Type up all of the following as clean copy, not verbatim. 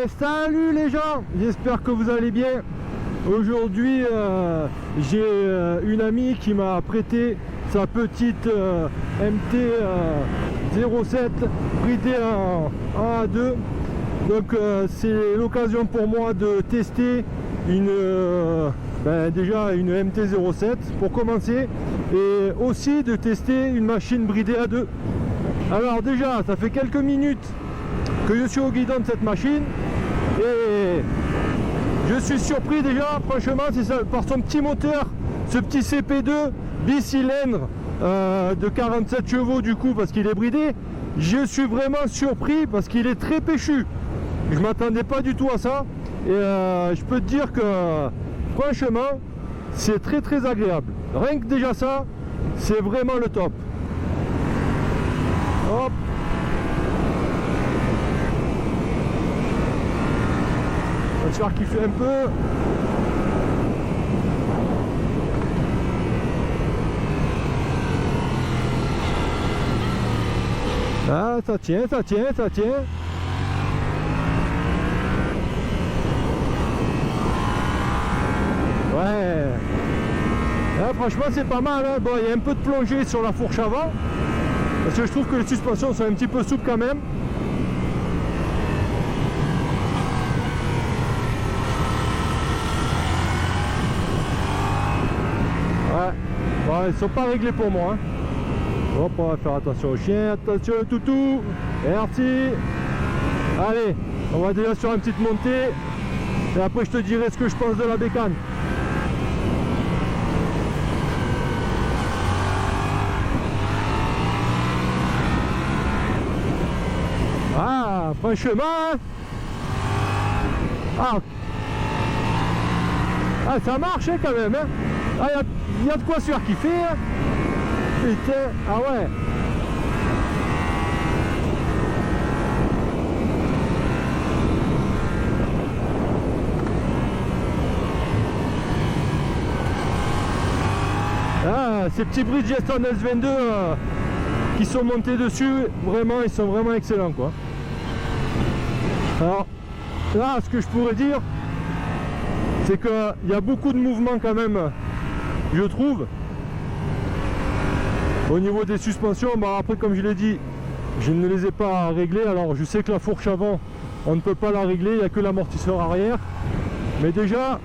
Et salut les gens, j'espère que vous allez bien. Aujourd'hui j'ai une amie qui m'a prêté sa petite MT 07 bridée en A2. Donc c'est l'occasion pour moi de tester déjà une MT 07 pour commencer, et aussi de tester une machine bridée à 2. Alors déjà ça fait quelques minutes que je suis au guidon de cette machine et je suis surpris déjà, franchement, c'est ça, par son petit moteur, ce petit CP2 bicylindre de 47 chevaux du coup, parce qu'il est bridé. Je suis vraiment surpris parce qu'il est très péchu. Je m'attendais pas du tout à ça, et je peux te dire que franchement c'est très agréable. Rien que déjà ça, c'est vraiment le top. Hop. On va se faire kiffer un peu. Ah, ça tient, ça tient, ça tient. Ouais. Ah, franchement c'est pas mal, hein. Bon, il y a un peu de plongée sur la fourche avant, parce que je trouve que les suspensions sont un petit peu souples quand même. Ouais. Bon, ils sont pas réglés pour moi, hein. Hop, on va faire attention au chien, attention au toutou. Merci. Allez, on va déjà sur une petite montée, et après je te dirai ce que je pense de la bécane. Ah, franchement, ça marche hein, quand même, hein. Ah, il y a de quoi se faire kiffer, hein. Putain, ah ouais. Ah, ces petits Bridgestone S22 qui sont montés dessus, vraiment, ils sont vraiment excellents, quoi. Alors là, ce que je pourrais dire, c'est qu'il y a beaucoup de mouvements quand même, je trouve, au niveau des suspensions. Bon, après, comme je l'ai dit, je ne les ai pas réglées. Alors je sais que la fourche avant, on ne peut pas la régler, il n'y a que l'amortisseur arrière. Mais déjà,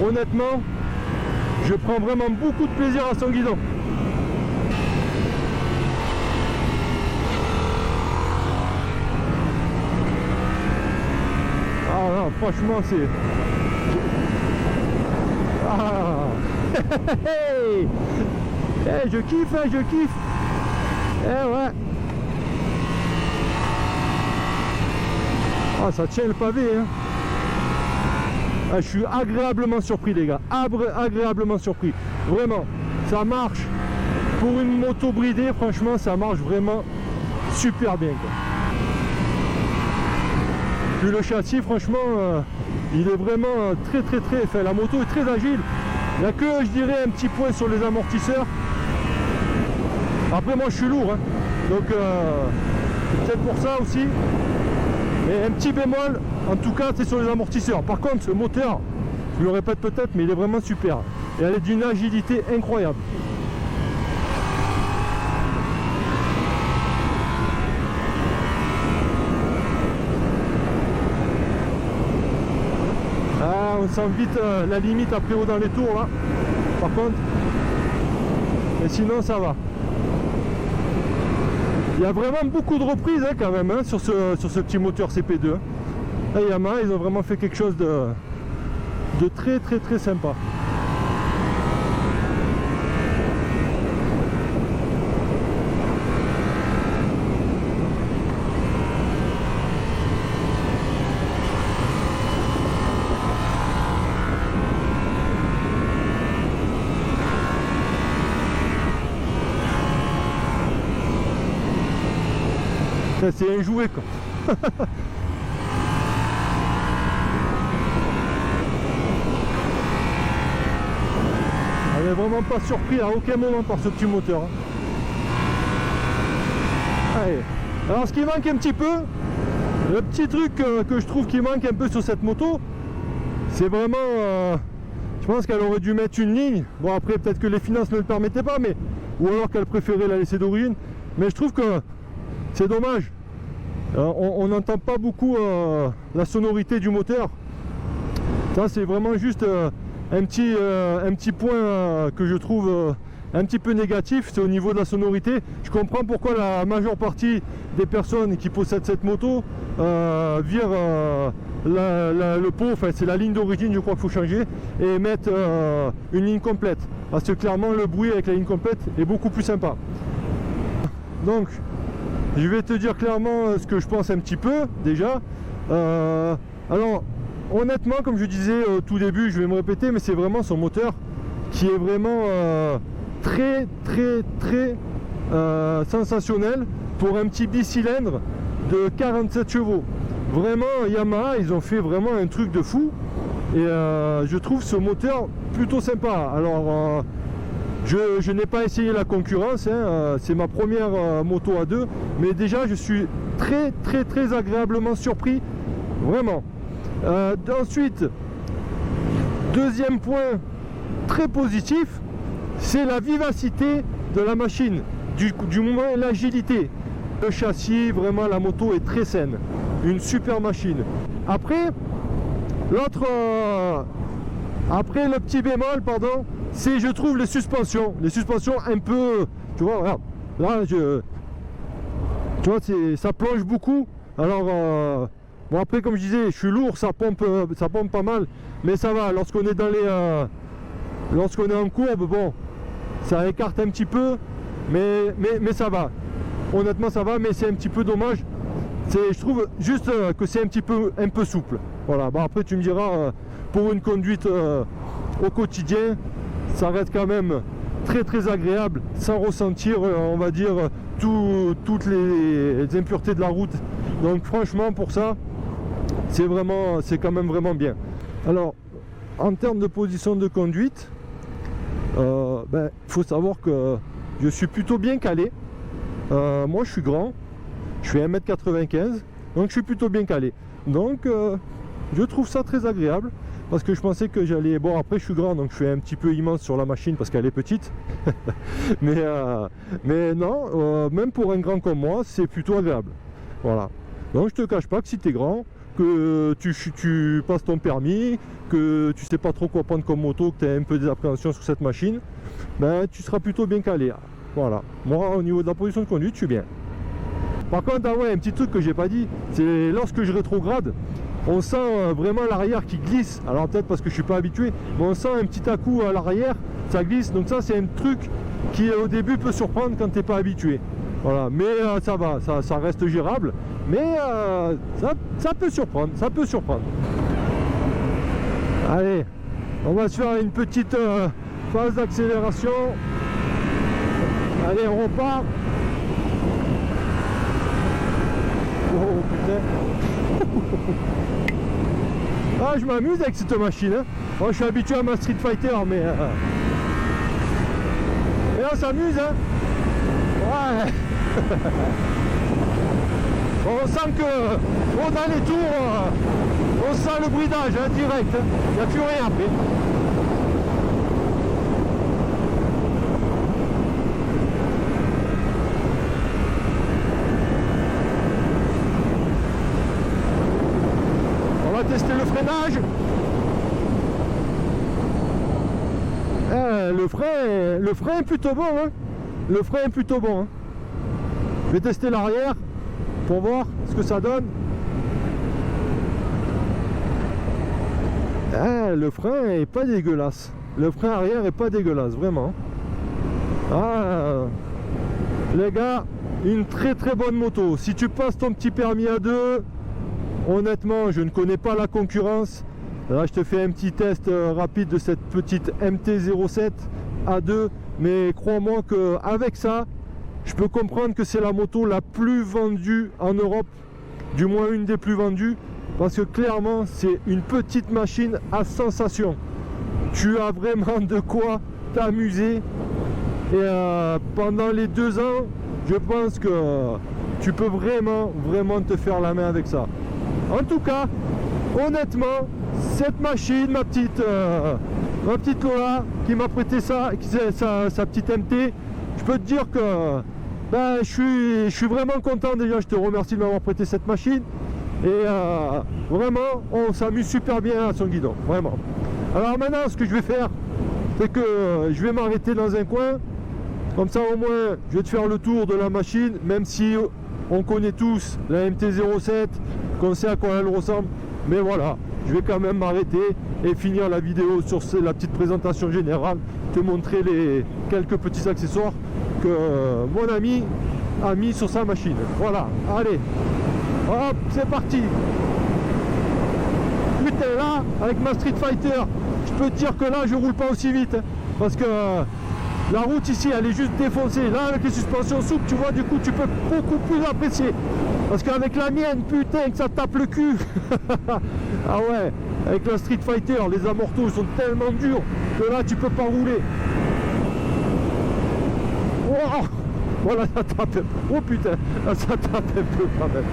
honnêtement, je prends vraiment beaucoup de plaisir à son guidon. Ah non, franchement c'est... Ah. Je kiffe, hein, je kiffe. Ouais. Ah, ça tient le pavé, hein. Ah, je suis agréablement surpris les gars, agréablement surpris. Vraiment, ça marche. Pour une moto bridée, franchement, ça marche vraiment super bien, quoi. Puis le châssis, franchement, il est vraiment très, enfin, la moto est très agile. Il n'y a que, je dirais, un petit point sur les amortisseurs. Après, moi, je suis lourd, hein. Donc, c'est peut-être pour ça aussi. Mais un petit bémol, en tout cas, c'est sur les amortisseurs. Par contre, ce moteur, je le répète peut-être, mais il est vraiment super. Et elle est d'une agilité incroyable. On sent vite la limite après haut dans les tours là, par contre, et sinon ça va. Il y a vraiment beaucoup de reprises hein, quand même, hein, sur ce petit moteur CP2. Là, Yamaha, ils ont vraiment fait quelque chose de très sympa. C'est un jouet quoi. On n'est vraiment pas surpris à aucun moment par ce petit moteur, hein. Allez. Alors ce qui manque un petit peu, Le petit truc que je trouve qui manque un peu sur cette moto, c'est vraiment... je pense qu'elle aurait dû mettre une ligne. Bon, après, peut-être que les finances ne le permettaient pas, mais ou alors qu'elle préférait la laisser d'origine. Mais je trouve que c'est dommage. On n'entend pas beaucoup la sonorité du moteur. Ça, c'est vraiment juste un petit point que je trouve un petit peu négatif, c'est au niveau de la sonorité. Je comprends pourquoi la majeure partie des personnes qui possèdent cette moto virent le pot, enfin c'est la ligne d'origine, je crois qu'il faut changer, et mettre une ligne complète. Parce que clairement le bruit avec la ligne complète est beaucoup plus sympa. Donc je vais te dire clairement ce que je pense un petit peu déjà. Alors honnêtement, comme je disais au tout début, je vais me répéter, mais c'est vraiment son moteur qui est vraiment très sensationnel pour un petit bicylindre de 47 chevaux. Vraiment, Yamaha, ils ont fait vraiment un truc de fou. Et je trouve ce moteur plutôt sympa. Alors, je n'ai pas essayé la concurrence, hein, c'est ma première moto à deux. Mais déjà, je suis très agréablement surpris. Vraiment. Ensuite, deuxième point très positif, c'est la vivacité de la machine, du moins l'agilité. Le châssis, vraiment la moto est très saine, une super machine. Après, après le petit bémol, pardon, c'est je trouve les suspensions un peu, tu vois, regarde, là tu vois, ça plonge beaucoup. Alors bon, après comme je disais, je suis lourd, ça pompe pas mal, mais ça va. Lorsqu'on est lorsqu'on est en courbe, bon, ça écarte un petit peu, mais ça va. Honnêtement, ça va, mais c'est un petit peu dommage. Je trouve juste que c'est un peu souple. Voilà. Bon, après, tu me diras, pour une conduite au quotidien, ça reste quand même très agréable, sans ressentir, on va dire, toutes les impuretés de la route. Donc, franchement, pour ça, c'est quand même vraiment bien. Alors, en termes de position de conduite, faut savoir que je suis plutôt bien calé. Moi je suis grand, je fais 1m95, donc je suis plutôt bien calé. Donc je trouve ça très agréable, parce que je pensais que j'allais... Bon, après je suis grand, donc je suis un petit peu immense sur la machine parce qu'elle est petite. mais non, même pour un grand comme moi, c'est plutôt agréable. Voilà. Donc je te cache pas que si tu es grand, que tu passes ton permis, que tu sais pas trop quoi prendre comme moto, que tu as un peu des appréhensions sur cette machine, tu seras plutôt bien calé. Voilà. Moi, au niveau de la position de conduite, je suis bien. Par contre, un petit truc que j'ai pas dit, c'est lorsque je rétrograde, on sent vraiment l'arrière qui glisse. Alors peut-être parce que je suis pas habitué, mais on sent un petit à-coup à l'arrière, ça glisse. Donc ça, c'est un truc qui au début peut surprendre quand tu n'es pas habitué. Voilà. Mais ça va, ça reste gérable. Mais ça peut surprendre, Allez, on va se faire une petite phase d'accélération. Allez, on repart. Oh putain. Ah, je m'amuse avec cette machine. Hein. Moi, je suis habitué à ma Street Fighter, mais... Et on s'amuse, hein. Ouais. On sent que dans les tours, on sent le bridage hein, direct. Il n'y a plus rien après. On va tester le freinage. Le frein est plutôt bon. Hein. Le frein est plutôt bon. Hein. Je vais tester l'arrière pour voir ce que ça donne. Le frein est pas dégueulasse. Le frein arrière est pas dégueulasse, vraiment. Les gars, une très bonne moto. Si tu passes ton petit permis à deux, honnêtement, je ne connais pas la concurrence. Là, je te fais un petit test rapide de cette petite MT-07 A2. Mais crois-moi qu'avec ça, je peux comprendre que c'est la moto la plus vendue en Europe, du moins une des plus vendues, parce que clairement c'est une petite machine à sensation. Tu as vraiment de quoi t'amuser. Et pendant les 2 ans, je pense que tu peux vraiment te faire la main avec ça. En tout cas, honnêtement, cette machine, ma petite Lola qui m'a prêté ça, sa petite MT, je peux te dire que ben, je suis vraiment content. Déjà, je te remercie de m'avoir prêté cette machine. Et vraiment, on s'amuse super bien à son guidon, vraiment. Alors maintenant, ce que je vais faire, c'est que je vais m'arrêter dans un coin. Comme ça, au moins, je vais te faire le tour de la machine, même si on connaît tous la MT-07, qu'on sait à quoi elle ressemble. Mais voilà, je vais quand même m'arrêter et finir la vidéo sur la petite présentation générale, te montrer les quelques petits accessoires que mon ami a mis sur sa machine. Voilà, allez. Hop, c'est parti. Putain, là, avec ma Street Fighter, je peux te dire que là, je roule pas aussi vite. Hein, parce que la route ici, elle est juste défoncée. Là, avec les suspensions souples, tu vois, du coup, tu peux beaucoup plus apprécier. Parce qu'avec la mienne, putain, que ça tape le cul. Ah ouais, avec la Street Fighter, les amortos sont tellement durs que là, tu peux pas rouler. Oh, voilà, ça tape. Oh putain, là, ça tape un peu quand même.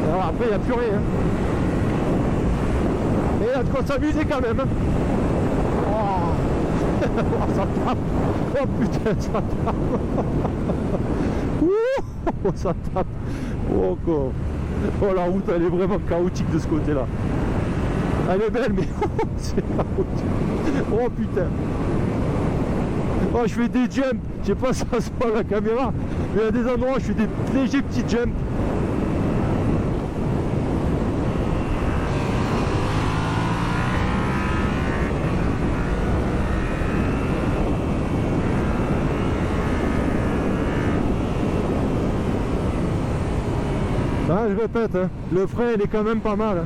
Alors après, il n'y a plus rien. Mais il y a de quoi s'amuser quand même. Oh. Oh, ça tape. Oh putain, ça tape. Oh, ça tape. Oh, quoi. Oh, la route, elle est vraiment chaotique de ce côté-là. Elle est belle, mais c'est chaotique. Oh putain. Oh, je fais des jumps. Je sais pas si ça se voit à la caméra, mais il y a des endroits où je fais des légers petits jumps. Ah, je répète, hein, le frein il est quand même pas mal. Hein,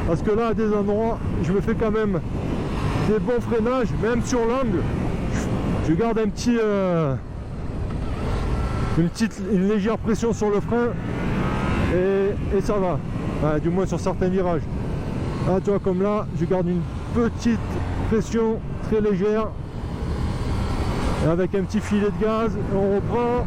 parce que là, à des endroits, je me fais quand même des bons freinages, même sur l'angle. Je garde un petit, une légère pression sur le frein et ça va. Ah, du moins sur certains virages. Ah, tu vois, comme là, je garde une petite pression très légère. Et avec un petit filet de gaz, on reprend.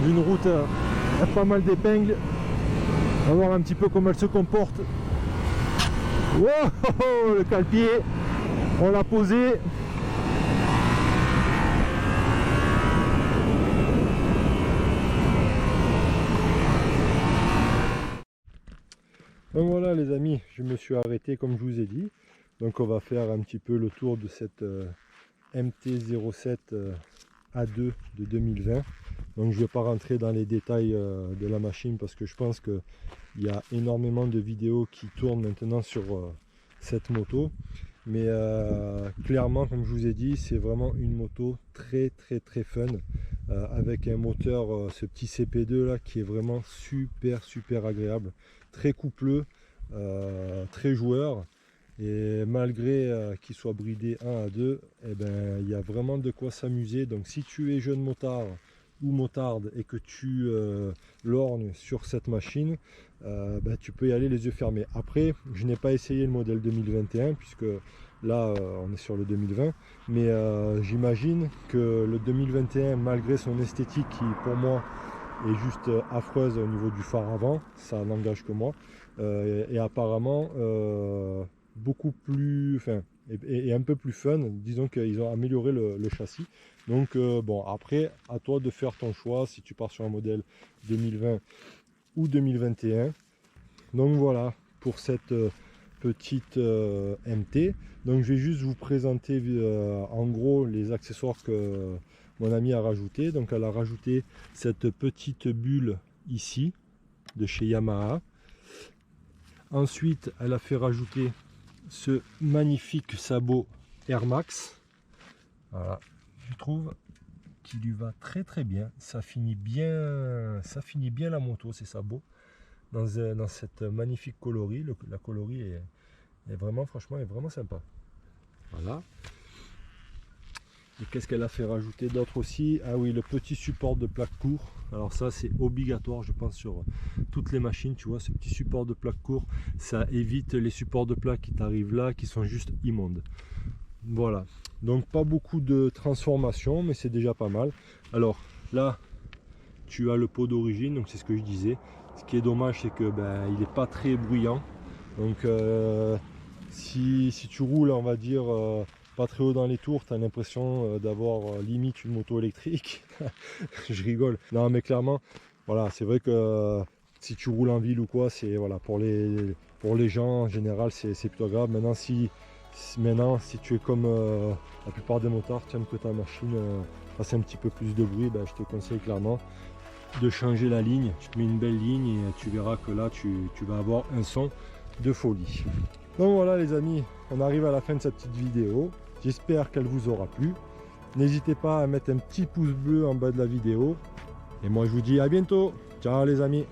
D'une route à pas mal d'épingles, on va voir un petit peu comment elle se comporte. Wow, le cale-pied, on l'a posé. Donc voilà les amis, je me suis arrêté comme je vous ai dit. Donc on va faire un petit peu le tour de cette MT-07 A2 de 2020. Donc je ne vais pas rentrer dans les détails de la machine parce que je pense qu'il y a énormément de vidéos qui tournent maintenant sur cette moto. Mais clairement, comme je vous ai dit, c'est vraiment une moto très fun avec un moteur, ce petit CP2 là qui est vraiment super agréable, très coupleux, très joueur. Et malgré qu'il soit bridé 1 à 2, eh ben, il y a vraiment de quoi s'amuser. Donc si tu es jeune motard ou motarde et que tu lorgnes sur cette machine, ben, tu peux y aller les yeux fermés. Après, je n'ai pas essayé le modèle 2021 puisque là on est sur le 2020, mais j'imagine que le 2021, malgré son esthétique qui pour moi est juste affreuse au niveau du phare avant, ça n'engage que moi, et apparemment beaucoup plus, enfin, et un peu plus fun. Disons qu'ils ont amélioré le châssis. Donc bon, après à toi de faire ton choix si tu pars sur un modèle 2020 ou 2021. Donc voilà pour cette petite MT. Donc je vais juste vous présenter en gros les accessoires que mon ami a rajouté. Donc elle a rajouté cette petite bulle ici de chez Yamaha. Ensuite elle a fait rajouter ce magnifique sabot Air Max. Voilà, je trouve. qui lui va très bien. Ça finit bien la moto, c'est ça beau. Dans cette magnifique coloris, la coloris est vraiment, franchement, est vraiment sympa. Voilà. Et qu'est-ce qu'elle a fait rajouter d'autre aussi? Ah oui, le petit support de plaque court. Alors ça, c'est obligatoire, je pense, sur toutes les machines. Tu vois, ce petit support de plaque court, ça évite les supports de plaque qui t'arrivent là, qui sont juste immondes. Voilà. Donc pas beaucoup de transformation, mais c'est déjà pas mal. Alors là, tu as le pot d'origine, donc c'est ce que je disais. Ce qui est dommage, c'est que il n'est pas très bruyant. Donc si tu roules, on va dire, pas très haut dans les tours, tu as l'impression d'avoir limite une moto électrique. Je rigole. Non, mais clairement, voilà, c'est vrai que si tu roules en ville ou quoi, c'est voilà, pour les gens en général, c'est plutôt grave. Maintenant, si tu es comme la plupart des motards, tu aimes que ta machine fasse un petit peu plus de bruit, je te conseille clairement de changer la ligne. Tu te mets une belle ligne et tu verras que là, tu vas avoir un son de folie. Donc voilà les amis, on arrive à la fin de cette petite vidéo. J'espère qu'elle vous aura plu. N'hésitez pas à mettre un petit pouce bleu en bas de la vidéo. Et moi je vous dis à bientôt. Ciao les amis.